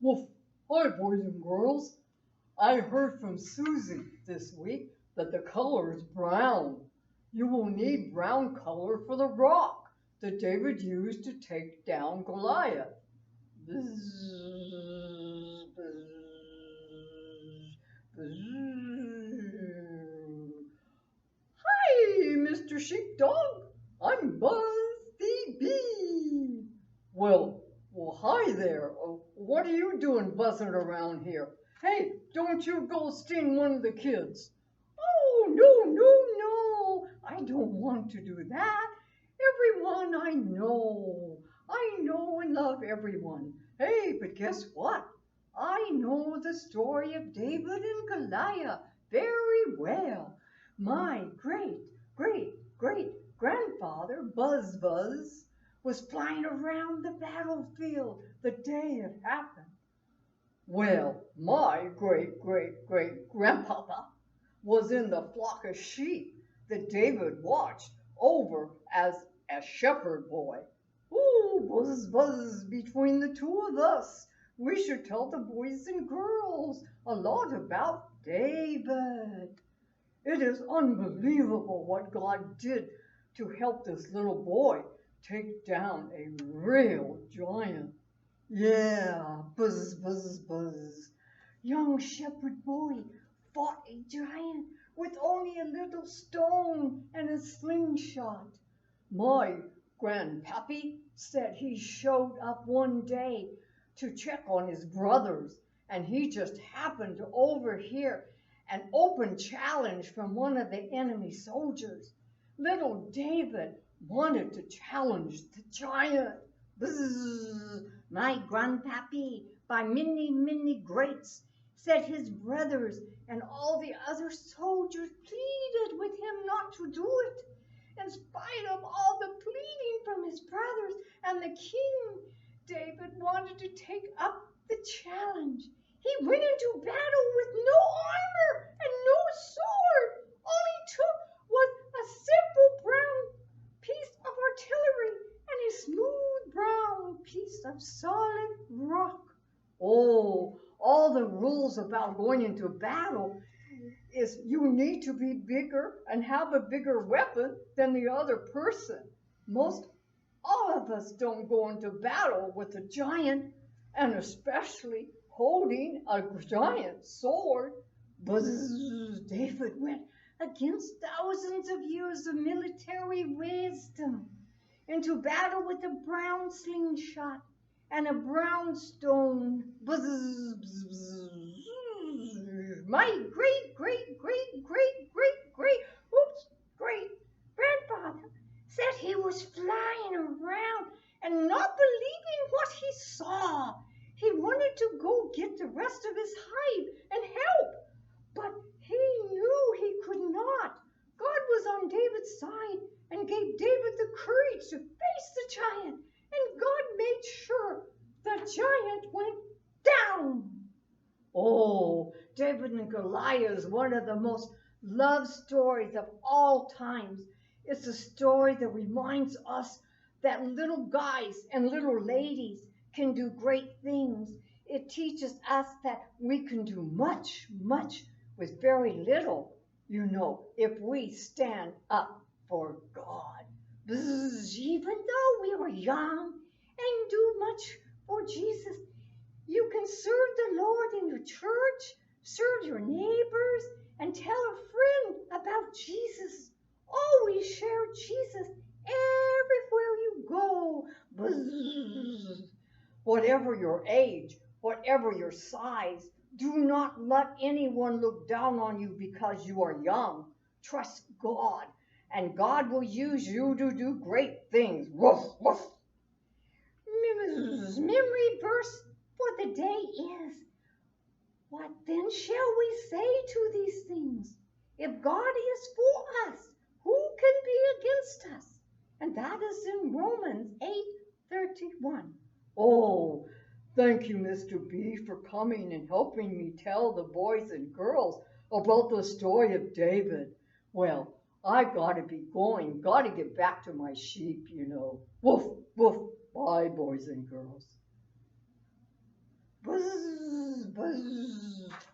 Woof. Hi, boys and girls. I heard from Susie this week that the color is brown. You will need brown color for the rock that David used to take down Goliath. Bzz, bzz, bzz. Hi, Mr. Sheepdog. I'm Buzz the Bee. Well, hi there. What are you doing buzzing around here? Hey, don't you go sting one of the kids. Oh, no. I don't want to do that. Everyone I know and love everyone. Hey, but guess what? I know the story of David and Goliath very well. My great grandfather, Buzz, was flying around the battlefield the day it happened. Well, my great grandpapa was in the flock of sheep that David watched over as a shepherd boy. Ooh, buzz, between the two of us. We should tell the boys and girls a lot about David. It is unbelievable what God did to help this little boy take down a real giant. Yeah, buzz. Young shepherd boy fought a giant with only a little stone and a slingshot. My grandpappy said he showed up one day to check on his brothers, and he just happened to overhear an open challenge from one of the enemy soldiers. Little David wanted to challenge the giant. Bzzz. My grandpappy, by many greats, said his brothers and all the other soldiers pleaded with him not to do it. In spite of all the pleading from his brothers and the king, David wanted to take up the challenge. He went into battle with no armor and no sword. All he took was a simple brown piece of artillery and a smooth brown piece of solid rock. Oh, all the rules about going into battle is you need to be bigger and have a bigger weapon than the other person. Most all of us don't go into battle with a giant, and especially holding a giant sword. Buzz, David went against thousands of years of military wisdom into battle with a brown slingshot and a brown stone. Buzz, bzz, bzz. My great grandfather said he was flying around and not believing what he saw. He wanted to go get the rest of his hide and help, but he knew he could not. God was on David's side and gave David the courage to face the giant, and God made sure the giant went down. Oh, David and Goliath is one of the most loved stories of all times. It's a story that reminds us that little guys and little ladies can do great things. It teaches us that we can do much with very little, if we stand up for God. Even though we were young and do much for Jesus, you can serve the Lord in your church, serve your neighbors, and tell a friend about Jesus. Always share Jesus everywhere you go. Buzz. Whatever your age, whatever your size, do not let anyone look down on you because you are young. Trust God, and God will use you to do great things. Woof, woof. Memory verse for the day is, what then shall we say to these things? If God is for us, who can be against us? And that is in Romans 8:31. Oh, thank you, Mr. B, for coming and helping me tell the boys and girls about the story of David. Well, I gotta be going, gotta get back to my sheep. Woof, woof. Bye, boys and girls. Buzz. buzz.